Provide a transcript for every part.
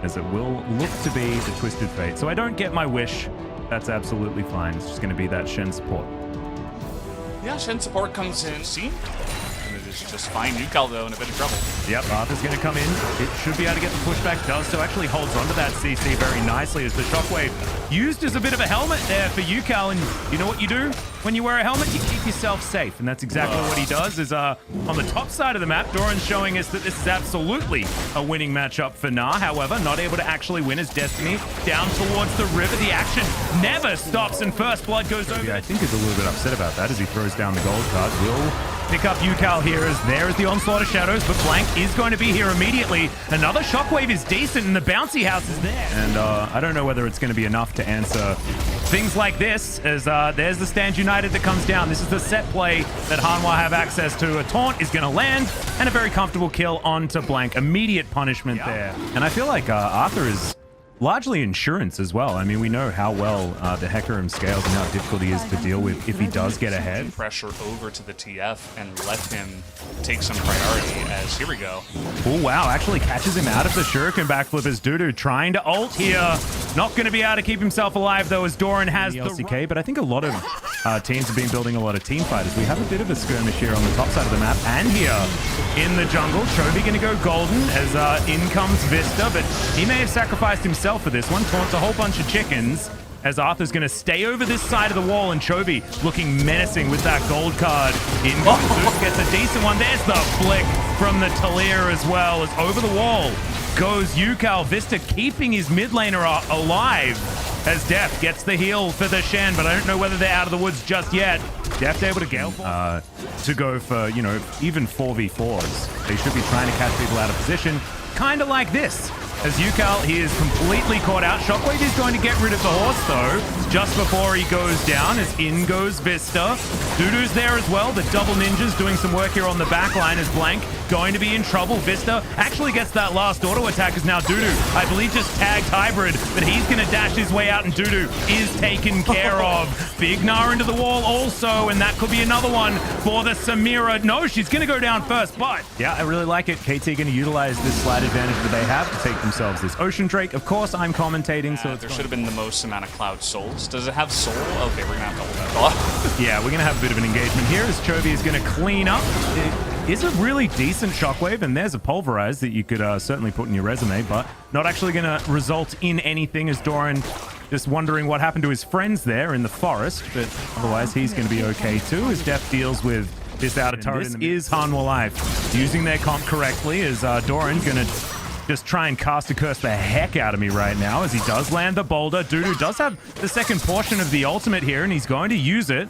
as it will look to be the Twisted Fate. So I don't get my wish. That's absolutely fine. It's just going to be that Shen support. Yeah, Shen support comes in. See? And it is just fine. Yukal, though, in a bit of trouble. Yep, Arthur's going to come in. It should be able to get the pushback. Does so. Actually holds onto that CC very nicely as the Shockwave used as a bit of a helmet there for Yukal. And you know what you do when you wear a helmet? You keep yourself safe. And that's exactly what he does. Is on the top side of the map, Doran's showing us that this is absolutely a winning matchup for Na. However, not able to actually win as Destiny down towards the river. The action never stops and First Blood goes over. Yeah, I think he's a little bit upset about that as he throws down the gold card. Will pick up Yukal here as there is the onslaught of shadows, but Blank is going to be here immediately. Another Shockwave is decent and the bouncy house is there. And I don't know whether it's going to be enough to answer things like this as there's the Stand United that comes down. This is the set play that Hanwha have access to. A taunt is going to land and a very comfortable kill onto Blank. Immediate punishment there. And I feel like Arthur is largely insurance as well. I mean, we know how well the Hecarim scales and how difficult he is to deal with if he does get ahead. Pressure over to the TF and let him take some priority as, here we go. Oh, wow. Actually catches him out of the Shuriken backflip as Dudu trying to ult here. Not going to be able to keep himself alive, though, as Doran has the LCK. But I think a lot of teams have been building a lot of team fighters. We have a bit of a skirmish here on the top side of the map and here in the jungle. Chovy going to go golden as in comes Vista, but he may have sacrificed himself for this one. Taunts a whole bunch of chickens as Arthur's going to stay over this side of the wall, and Chovy looking menacing with that gold card. In Zeus gets a decent one. There's the flick from the Talir as well as over the wall goes Yukal. Vista keeping his mid laner alive as Deft gets the heal for the Shen, but I don't know whether they're out of the woods just yet. Deft able to gale to go for, you know, even 4v4s. They should be trying to catch people out of position, kind of like this. As Yukal, he is completely caught out. Shockwave is going to get rid of the horse, though, just before he goes down, as in goes Vista. Dudu's there as well. The double ninjas doing some work here on the back line as Blank going to be in trouble. Vista actually gets that last auto attack as now Dudu, I believe, just tagged Hybrid, but he's going to dash his way out, and Dudu is taken care of. Big Gnar into the wall also, and that could be another one for the Samira. No, she's going to go down first, but yeah, I really like it. KT going to utilize this slight advantage that they have to take themselves this Ocean Drake. Of course, I'm commentating, so there should have been the most amount of Cloud Souls. Does it have Soul? Okay, we're going to have to hold that thought. Yeah, we're going to have a bit of an engagement here as Chovy is going to clean up. It is a really decent Shockwave, and there's a Pulverize that you could certainly put in your resume, but not actually going to result in anything as Doran just wondering what happened to his friends there in the forest, but otherwise he's going to be okay too as Deft deals with this outer turret. This is Hanwha Life using their comp correctly as Doran going to just try and cast a curse the heck out of me right now as he does land the boulder. Dudu does have the second portion of the ultimate here, and he's going to use it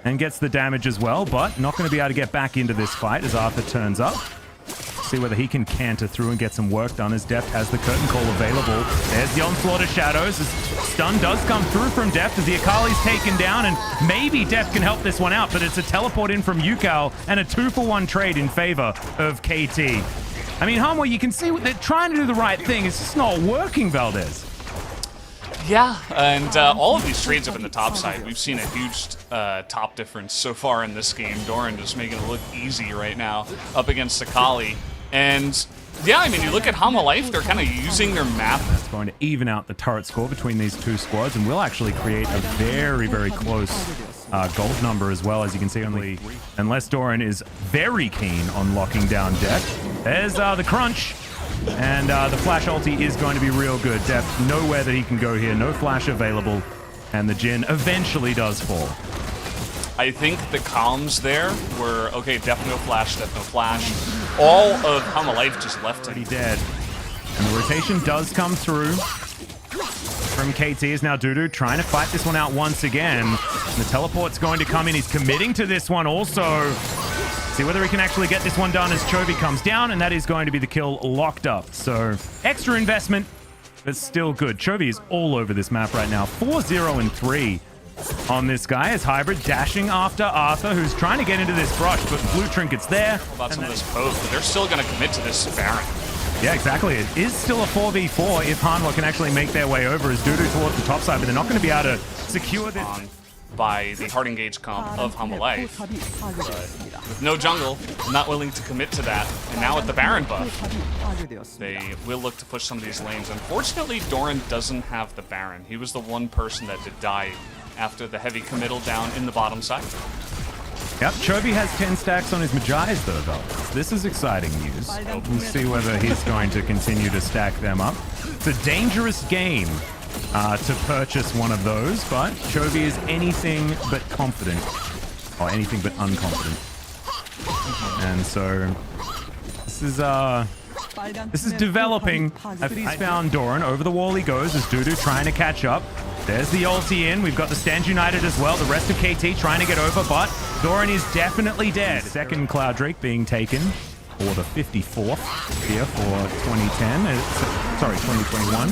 and gets the damage as well, but not going to be able to get back into this fight as Arthur turns up. See whether he can canter through and get some work done as Deft has the curtain call available. There's the onslaught of shadows as stun does come through from Deft as the Akali's taken down, and maybe Deft can help this one out, but it's a teleport in from Yukal and a 2-for-1 trade in favor of KT. I mean, Hanwha, you can see they're trying to do the right thing. It's just not working, Valdez. Yeah, and all of these trades up in the top side, we've seen a huge top difference so far in this game. Doran just making it look easy right now up against Akali. And yeah, I mean, you look at Hanwha Life, they're kind of using their map. That's going to even out the turret score between these two squads and will actually create a very, very close gold number as well, as you can see, only unless Doran is very keen on locking down Deft. There's the crunch. And the flash ulti is going to be real good. Deft nowhere that he can go here. No flash available. And the Jhin eventually does fall. I think the comms there were, okay, Deft no flash, Deft no flash. All of Hanwha Life just left him. He dead. And the rotation does come through from KT is now Dudu trying to fight this one out once again. And the teleport's going to come in. He's committing to this one also. See whether he can actually get this one done as Chovy comes down, and that is going to be the kill locked up. So extra investment, but still good. Chovy is all over this map right now. 4-0-3 on this guy as Hybrid dashing after Arthur, who's trying to get into this brush, but blue trinket's there. What about some of this poke? But they're still going to commit to this Baron. Yeah, exactly. It is still a 4v4 if Hanwha can actually make their way over as Dudu towards the top side, but they're not going to be able to secure this. by the hard engage comp of Humble Life. With no jungle, not willing to commit to that, and now with the Baron buff, they will look to push some of these lanes. Unfortunately, Doran doesn't have the Baron. He was the one person that did die after the heavy committal down in the bottom side. Yep, Chovy has 10 stacks on his Magi's though, fellas. This is exciting news. We'll see whether he's going to continue to stack them up. It's a dangerous game to purchase one of those, but Chovy is anything but confident, or anything but unconfident. And so this is developing. He's found Doran. Over the wall he goes as Dudu trying to catch up. There's the ulti in. We've got the Stand United as well. The rest of KT trying to get over, but Doran is definitely dead. Second Cloud Drake being taken for the 54th here for 2021.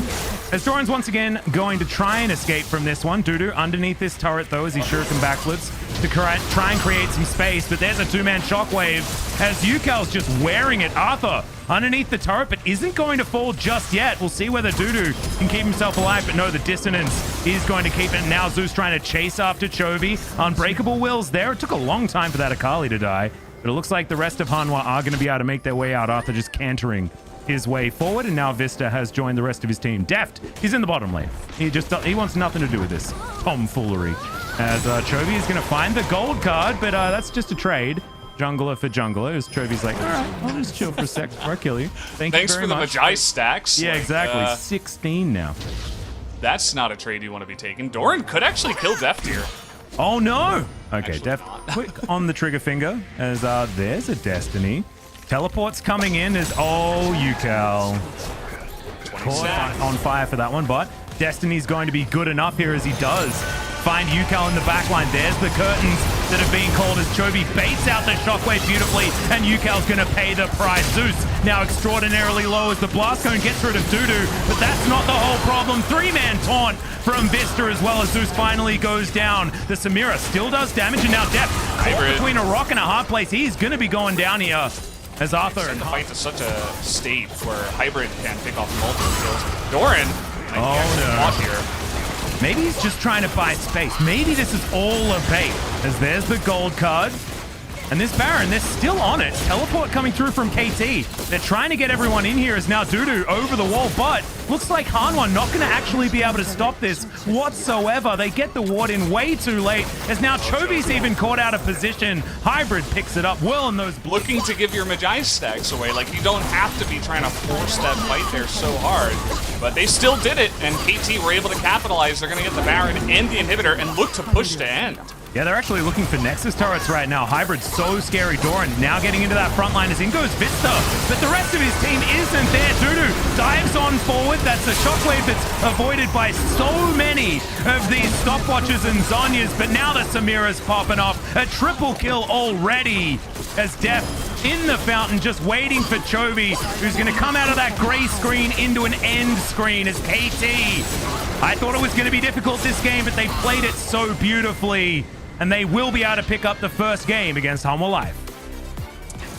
As Doran's once again going to try and escape from this one. Dudu underneath this turret though as he shuriken backflips to try and create some space, but there's a two-man shockwave as Yukal's just wearing it. Arthur underneath the turret, but isn't going to fall just yet. We'll see whether Dudu can keep himself alive, but no, the dissonance is going to keep it. Now Zeus trying to chase after Chovy. Unbreakable Will's there. It took a long time for that Akali to die, but it looks like the rest of Hanwha are going to be able to make their way out. Arthur just cantering his way forward, and now Vista has joined the rest of his team. Deft, he's in the bottom lane. He wants nothing to do with this tomfoolery. As Chovy is going to find the gold card, but that's just a trade. Jungler for jungler. As Chovy's like, all right, I'll just chill for a sec before I kill you. Thanks you very much. Thanks for the Magi stacks. Yeah, like, exactly. 16 now. That's not a trade you want to be taking. Doran could actually kill Deft here. Oh no! Okay, Deft quick on the trigger finger as there's a Destiny. Teleport's coming in as Yukal. Caught on fire for that one, but Destiny's going to be good enough here as he does find Yukal in the backline. There's the curtains that are being called as Chovy baits out the shockwave beautifully, and Yukal's going to pay the price. Zeus now extraordinarily low as the blast cone gets rid of Dudu, but that's not the whole problem. Three-man taunt from Vista as well as Zeus finally goes down. The Samira still does damage, and now Deft caught between a rock and a hard place. He's going to be going down here. As Arthur and the fight to such a state where Hybrid can pick off multiple kills. Doran might here. Maybe he's just trying to buy space. Maybe this is all a bait. As there's the gold card. And this Baron, they're still on it. Teleport coming through from KT. They're trying to get everyone in here as now Dudu over the wall, but looks like Hanwha not going to actually be able to stop this whatsoever. They get the ward in way too late as now Chovy's even caught out of position. Hybrid picks it up well in those... Looking to give your Magi stacks away. Like, you don't have to be trying to force that fight there so hard. But they still did it, and KT were able to capitalize. They're going to get the Baron and the inhibitor and look to push to end. Yeah, they're actually looking for Nexus turrets right now. Hybrid's so scary. Doran now getting into that front line as in goes Vista, but the rest of his team isn't there. Dudu dives on forward. That's a shockwave that's avoided by so many of these stopwatches and Zonyas, but now the Samira's popping off. A triple kill already as Deft in the fountain just waiting for Chovy, who's going to come out of that gray screen into an end screen as KT. I thought it was going to be difficult this game, but they played it so beautifully. And they will be able to pick up the first game against Humble Life.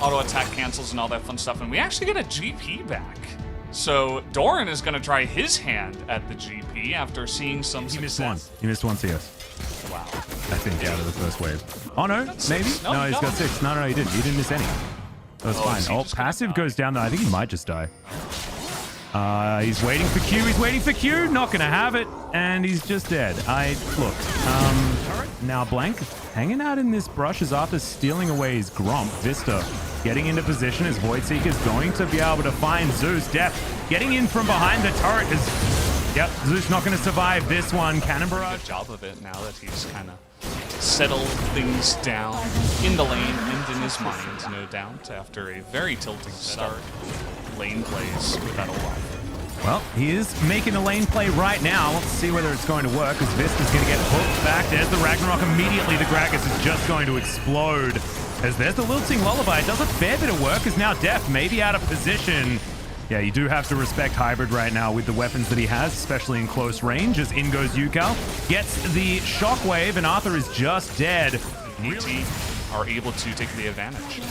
Auto attack cancels and all that fun stuff, and we actually get a GP back. So Doran is going to try his hand at the GP after seeing some success. He missed one CS. Wow. I think out of the first wave. Oh no, maybe? No, he's got 6. No, he didn't. He didn't miss any. That's fine. Oh, passive goes down there. I think he might just die. He's waiting for Q. He's waiting for Q. Not going to have it. And he's just dead. Look. Now Blank hanging out in this brush as Arthur's stealing away his Gromp. Vista getting into position as Voidseeker's going to be able to find Zeus. Deft getting in from behind the turret is... Yep, Zeus not going to survive this one. Cannon Barrage. Good job of it now that he's kind of settled things down in the lane and in his mind, no doubt, after a very tilting start. Lane plays without a lot. Well, he is making a lane play right now. Let's see whether it's going to work, because Vista's going to get hooked back. There's the Ragnarok immediately. The Gragas is just going to explode. As there's the Lilting Lullaby. It does a fair bit of work, as now Deft maybe out of position. Yeah, you do have to respect Hybrid right now with the weapons that he has, especially in close range, as in goes Yukal. Gets the Shockwave, and Arthur is just dead. KT are able to take the advantage.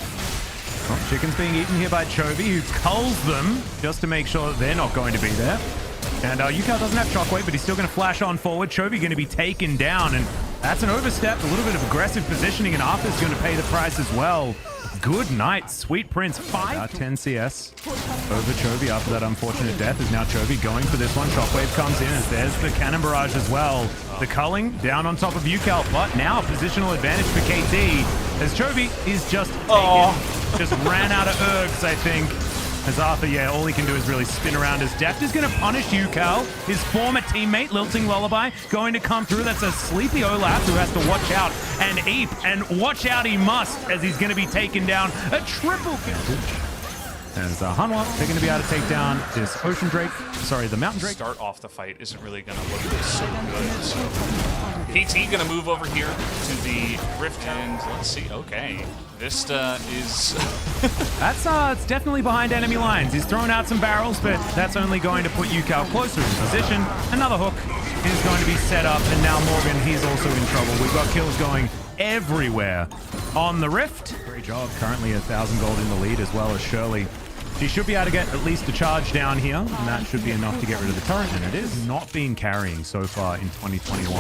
Well, chicken's being eaten here by Chovy, who culls them just to make sure that they're not going to be there. And Yukal doesn't have Shockwave, but he's still going to flash on forward. Chovy going to be taken down, and That's an overstep, a little bit of aggressive positioning, and Arthur's going to pay the price as well. Good night, Sweet Prince. 10 CS over Chovy after that unfortunate death. Is now Chovy going for this one. Shockwave comes in as there's the cannon barrage as well. The culling down on top of UCal, but now positional advantage for KT as Chovy is just ran out of ergs, I think. As Arthur, yeah, all he can do is really spin around as Deft is going to punish UCal. His former teammate, Lilting Lullaby, going to come through. That's a sleepy Olaf who has to watch out. And Ape, and watch out he must, as he's going to be taken down. A triple kill. As Hanwha, they're going to be able to take down this Ocean Drake. Sorry, the Mountain Drake. Start off the fight isn't really going to look so good. So KT going to move over here to the Rift, and let's see. Okay, Vista is... It's definitely behind enemy lines. He's throwing out some barrels, but that's only going to put UCal closer in position. Another hook is going to be set up, and now Morgan, he's also in trouble. We've got kills going everywhere on the Rift. Great job. Currently 1,000 gold in the lead, as well as Shirley. She should be able to get at least a charge down here, and that should be enough to get rid of the turret, and it is not been carrying so far in 2021.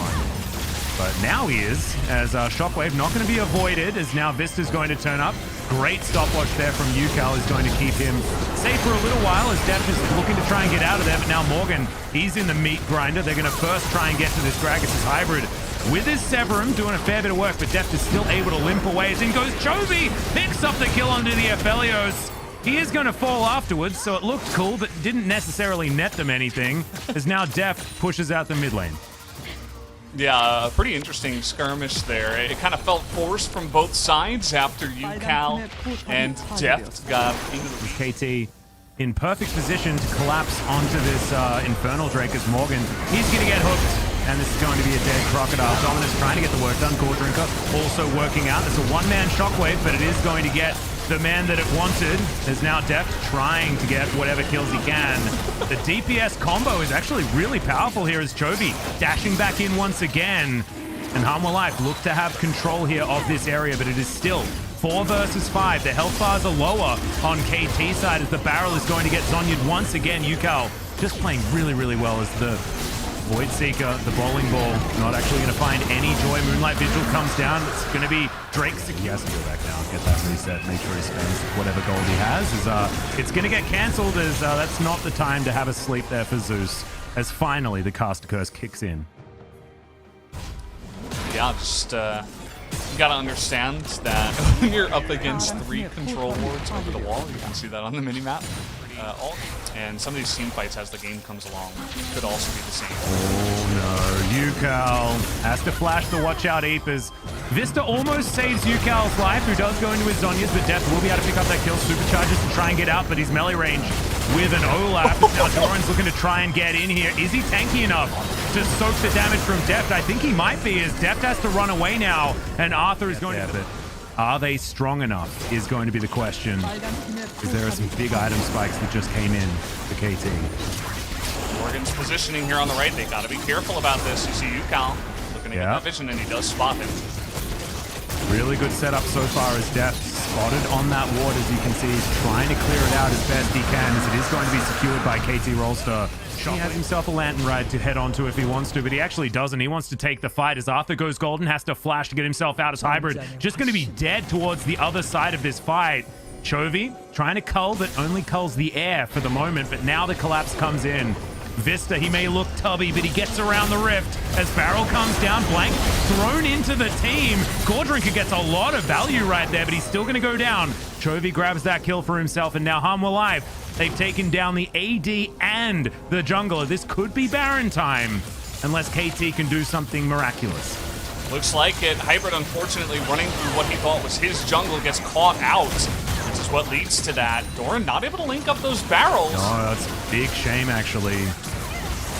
But now he is, as Shockwave not going to be avoided, as now Vista's going to turn up. Great stopwatch there from UCal is going to keep him safe for a little while, as Deft is looking to try and get out of there, but now Morgan, he's in the meat grinder. They're going to first try and get to this Gragas' hybrid with his Severum, doing a fair bit of work, but Deft is still able to limp away, as in goes Chovy, picks up the kill onto the Aphelios. He is going to fall afterwards, so it looked cool, but didn't necessarily net them anything, as now Deft pushes out the mid lane. Yeah, a pretty interesting skirmish there. It kind of felt forced from both sides after UCal and Deft got into the KT in perfect position to collapse onto this Infernal Drake as Morgan. He's going to get hooked, and this is going to be a dead Crocodile. Dominus trying to get the work done. Core Drinker also working out. It's a one-man Shockwave, but it is going to get the man that it wanted. Is now Deft trying to get whatever kills he can. The DPS combo is actually really powerful here as Chovy dashing back in once again. And Hanwha Life look to have control here of this area, but it is still 4 versus 5. The health bars are lower on KT side as the barrel is going to get Zonya'd once again. UCal just playing really, really well as the Void Seeker, the bowling ball, not actually going to find any joy. Moonlight Vigil comes down. It's going to be Drake's. He has to go back now, get that reset, make sure he spends whatever gold he has. It's going to get cancelled as that's not the time to have a sleep there for Zeus, as finally the Caster Curse kicks in. Yeah, just you gotta understand that when you're up against 3 control wards over the wall, you can see that on the minimap. And some of these team fights as the game comes along could also be the same. Oh no, UCal has to flash the watch out Ape. Vista almost saves UCal's life, who does go into his Zonyas, but Deft will be able to pick up that kill. Supercharges to try and get out, but he's melee range with an Olaf. Now Doran's looking to try and get in here. Is he tanky enough to soak the damage from Deft? I think he might be, as Deft has to run away now, and Arthur is going to... Are they strong enough is going to be the question, because there are some big item spikes that just came in for KT. Morgan's positioning here on the right. They got to be careful about this. You see UCal looking to get that vision, and he does spot him. Really good setup so far as Deft spotted on that ward. As you can see, he's trying to clear it out as best he can, as it is going to be secured by KT Rolster. He has himself a lantern ride to head onto if he wants to, but he actually doesn't. He wants to take the fight as Arthur goes golden, has to flash to get himself out as hybrid. Just going to be dead towards the other side of this fight. Chovy trying to cull, but only culls the air for the moment, but now the collapse comes in. Vista, he may look tubby, but he gets around the rift as Barrel comes down. Blank thrown into the team. Gordrinker gets a lot of value right there, but he's still going to go down. Chovy grabs that kill for himself, and now Hanwha Life. They've taken down the AD and the jungler. This could be Baron time, unless KT can do something miraculous. Looks like it. Hybrid, unfortunately, running through what he thought was his jungle, gets caught out, which is what leads to that. Doran not able to link up those barrels. Oh, that's a big shame, actually.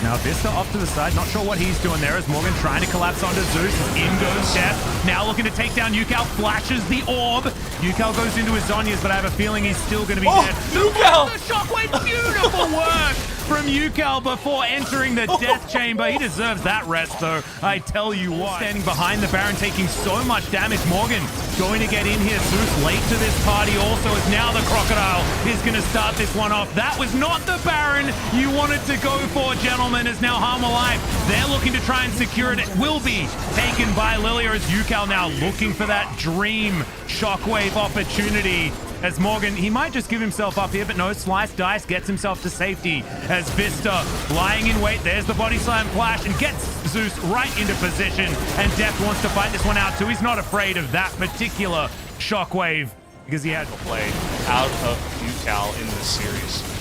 Now Vista off to the side, not sure what he's doing there as Morgan trying to collapse onto Zeus. In goes Deft, now looking to take down UCal, flashes the orb. UCal goes into his Zonyas, but I have a feeling he's still going to be dead. UCal! The Shockwave, beautiful work from UCal before entering the death chamber. He deserves that rest, though, I tell you what. Standing behind the Baron, taking so much damage. Morgan going to get in here. Zeus late to this party also, as now the Crocodile is going to start this one off. That was not the Baron you wanted to go for, gentlemen, as now Harm alive. They're looking to try and secure it. It will be taken by Lilia, as UCal now looking for that dream shockwave opportunity. As Morgan, he might just give himself up here, but no, Slice Dice gets himself to safety as Vista lying in wait. There's the body slam flash and gets Zeus right into position, and Deft wants to fight this one out too. He's not afraid of that particular shockwave because he had to play out of UCal in this series.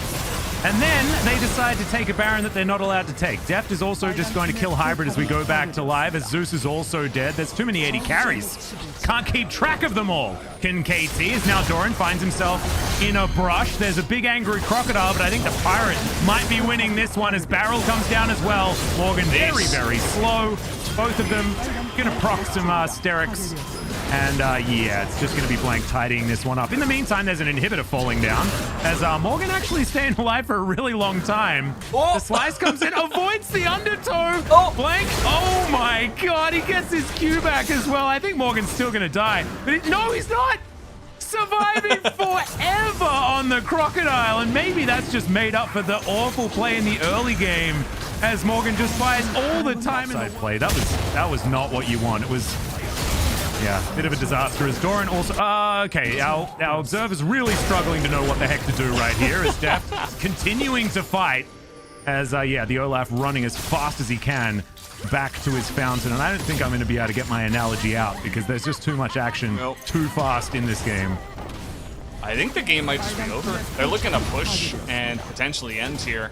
And then they decide to take a Baron that they're not allowed to take. Deft is also just going to kill Hybrid as we go back to live, as Zeus is also dead. There's too many 80 carries. Can't keep track of them all. Can KT, as now Doran finds himself in a brush. There's a big angry Crocodile, but I think the Pirate might be winning this one as Barrel comes down as well. Morgan very, very slow. Both of them gonna proc some Sterix. And yeah, it's just going to be blank tidying this one up. In the meantime, there's an inhibitor falling down as Morgan actually staying alive for a really long time. Oh. The slice comes in, avoids the undertow. Oh. Blank. Oh my God, he gets his Q back as well. I think Morgan's still going to die. But no, he's not. Surviving forever on the Crocodile. And maybe that's just made up for the awful play in the early game as Morgan just fires all the time. In the play. That was not what you want. It was... yeah, bit of a disaster as Doran also... okay, our observer's really struggling to know what the heck to do right here as Deft continuing to fight as, yeah, the Olaf running as fast as he can back to his fountain. And I don't think I'm going to be able to get my analogy out because there's just too much action too fast in this game. I think the game might just be over. They're looking to push and potentially end here.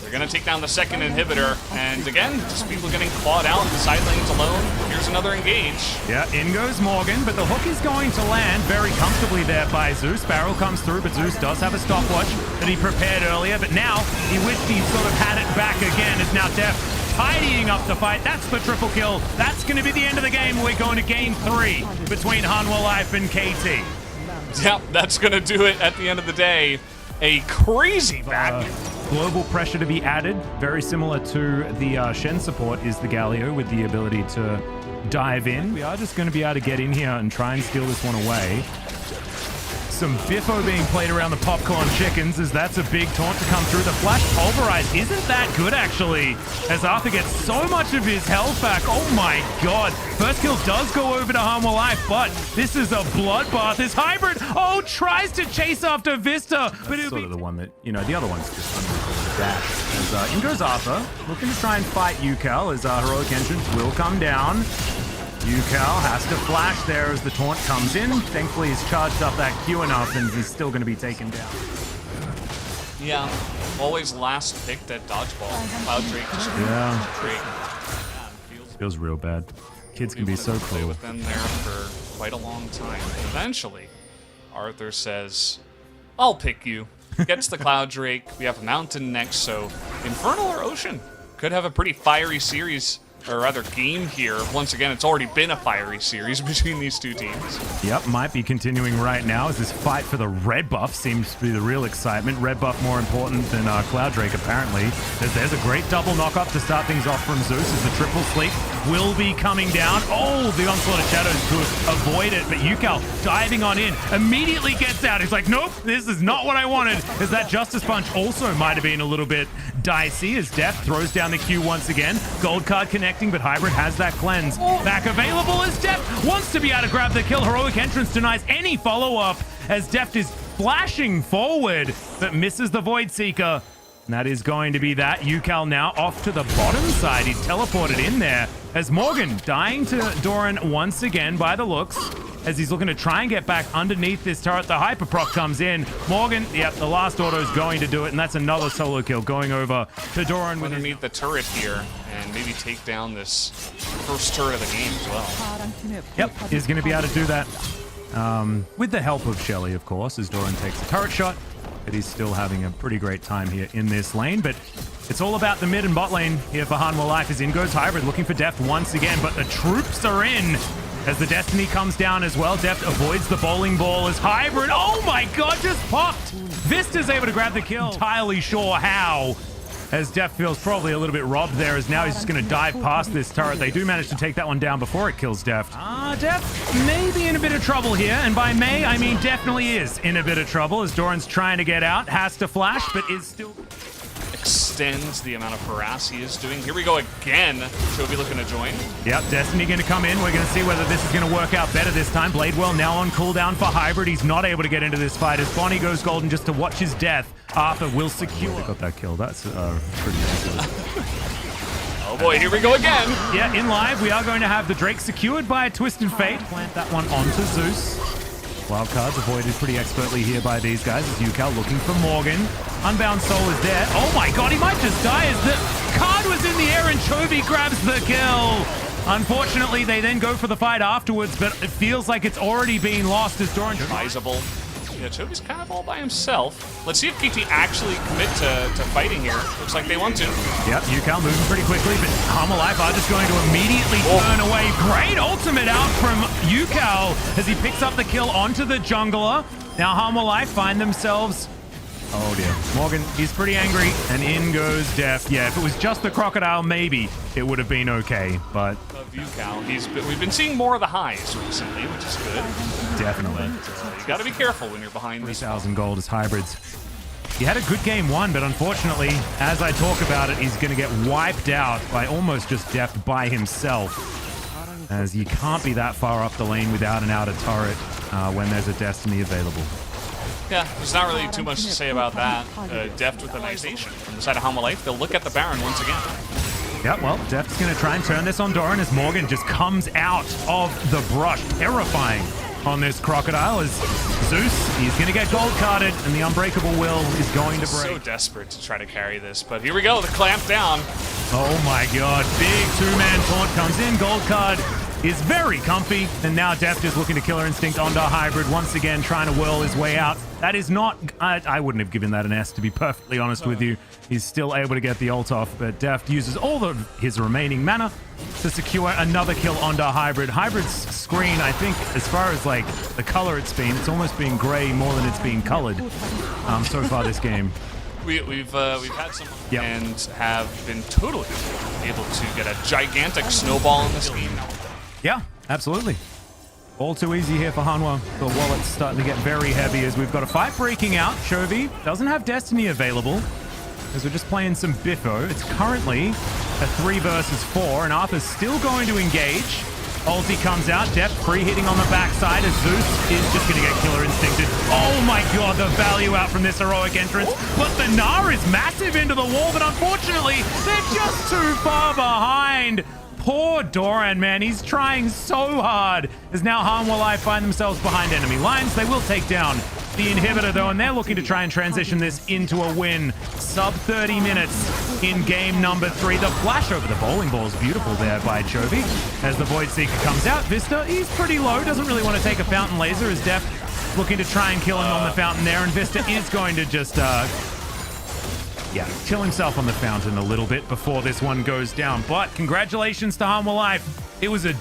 They're going to take down the second inhibitor, and again, just people getting clawed out in the side lanes alone. Here's another engage. Yeah, in goes Morgan, but the hook is going to land very comfortably there by Zeus. Barrel comes through, but Zeus does have a stopwatch that he prepared earlier, but now he wished he sort of had it back again. It's now Deft tidying up the fight. That's the triple kill. That's going to be the end of the game. We're going to game 3 between Hanwha Life and KT. Yep, that's going to do it at the end of the day. A crazy back. Global pressure to be added, very similar to the Shen support is the Galio with the ability to dive in. We are just going to be able to get in here and try and steal this one away. Some biffo being played around the popcorn chickens as that's a big taunt to come through. The flash pulverize isn't that good actually as Arthur gets so much of his health back. Oh my God. First kill does go over to Hanwha Life, but this is a bloodbath. This Hybrid, tries to chase after Vista. But it's sort of the one that, you know, the other one's just unrecovered dash. As in goes Arthur, looking to try and fight UCal as Heroic Entrance will come down. UCal has to flash there as the taunt comes in. Thankfully, he's charged up that Q enough and he's still going to be taken down. Yeah, always last picked at dodgeball. Cloud Drake just feels real bad. Kids can be so cruel. With them there for quite a long time. Eventually, Arthur says, I'll pick you. Gets the Cloud Drake. We have a mountain next, so Infernal or Ocean could have a pretty fiery series. Or rather game here. Once again, it's already been a fiery series between these two teams. Yep, might be continuing right now as this fight for the red buff seems to be the real excitement. Red buff more important than Cloud Drake, apparently. There's a great double knock-up to start things off from Zeus as the triple sleep will be coming down. Oh, the Onslaught of Shadows to avoid it, but UCal diving on in, immediately gets out. He's like, nope, this is not what I wanted. As that Justice Punch also might have been a little bit dicey as Deft throws down the Q once again. Gold card connecting, but Hybrid has that cleanse back available as Deft wants to be able to grab the kill. Heroic Entrance denies any follow-up as Deft is flashing forward, but misses the Void Seeker. And that is going to be that. UCal now off to the bottom side. He teleported in there as Morgan dying to Doran once again by the looks as he's looking to try and get back underneath this turret. The Hyperproc comes in. Morgan, yep, the last auto is going to do it, and that's another solo kill going over to Doran. Underneath the turret here and maybe take down this first turret of the game as well. Yep, he's going to be able to do that with the help of HLE, of course, as Doran takes a turret shot. But he's still having a pretty great time here in this lane. But it's all about the mid and bot lane here for Hanwha Life as in goes Hybrid looking for Deft once again. But the troops are in as the Destiny comes down as well. Deft avoids the bowling ball as Hybrid, oh my God, just popped. Vista's able to grab the kill. Entirely sure how. as Deft feels probably a little bit robbed there, as now he's just going to dive past this turret. They do manage to take that one down before it kills Deft. Deft may be in a bit of trouble here, and by may, I mean definitely is in a bit of trouble, as Doran's trying to get out, has to flash, but is still... Extends the amount of harass he is doing. Here we go again. Chovy looking to join. Yep, Destiny going to come in. We're going to see whether this is going to work out better this time. Bladewell now on cooldown for Hybrid. He's not able to get into this fight as Bonnie goes golden just to watch his death. Arthur will secure. They got that kill. That's pretty excellent. Oh boy, here we go again. Yeah, in live, we are going to have the Drake secured by a Twisted Fate. Plant that one onto Zeus. Wildcards avoided pretty expertly here by these guys as Yukal looking for Morgan. Unbound Soul is there. Oh my god, he might just die as the card was in the air and Chovy grabs the kill. Unfortunately, they then go for the fight afterwards, but it feels like it's already been lost as Doran... Advisable. Yeah, Chovy's kind of all by himself. Let's see if PT actually commit to fighting here. Looks like they want to. Yep, Yukal moving pretty quickly, but Harmalife are just going to immediately turn away. Great ultimate out from Yukal as he picks up the kill onto the jungler. Now Harmalife find themselves... Oh dear. Morgan, he's pretty angry, and in goes Deft. Yeah, if it was just the crocodile, maybe it would have been okay, but... Of Yukal, we've been seeing more of the highs recently, which is good. Definitely. You gotta be careful when you're behind these. 3,000 gold as Hybrids. He had a good game one, but unfortunately, as I talk about it, he's going to get wiped out by almost just Deft by himself. As you can't be that far up the lane without an outer turret when there's a Destiny available. Yeah, there's not really too much to say about that. Deft with a nice nation. From the side of Harmalife, they'll look at the Baron once again. Yep, well, Deft's going to try and turn this on Doran as Morgan just comes out of the brush. Terrifying on this crocodile as Zeus, he's going to get gold carded, and the Unbreakable Will is going to break. So desperate to try to carry this, but here we go, the clamp down. Oh my god, big two-man taunt comes in, gold card is very comfy, and now Deft is looking to Killer Instinct onto Hybrid once again, trying to whirl his way out. That is not... I wouldn't have given that an S, to be perfectly honest with you. He's still able to get the ult off, but Deft uses all of his remaining mana to secure another kill onto Hybrid. Hybrid's screen, I think, as far as like the color it's almost been gray more than it's been colored so far this game. We've had some and have been totally able to get a gigantic snowball in this game. Yeah, absolutely. All too easy here for Hanwha. The wallet's starting to get very heavy as we've got a fight breaking out. Chovy doesn't have Destiny available as we're just playing some Biffo. It's currently a 3 versus 4, and Arthur's still going to engage. Ulti comes out, Deft free hitting on the backside as Zeus is just going to get Killer Instincted. Oh my god, the value out from this heroic entrance. But the Gnar is massive into the wall, but unfortunately, they're just too far behind. Poor Doran, man. He's trying so hard. As now Harmalife find themselves behind enemy lines. They will take down the inhibitor, though, and they're looking to try and transition this into a win. Sub 30 minutes in game number 3. The flash over the bowling ball is beautiful there by Chovy. As the Void Seeker comes out, Vista, he's pretty low. Doesn't really want to take a Fountain Laser as Deft looking to try and kill him on the Fountain there, and Vista is going to just... kill himself on the Fountain a little bit before this one goes down. But congratulations to Harmalife. It was a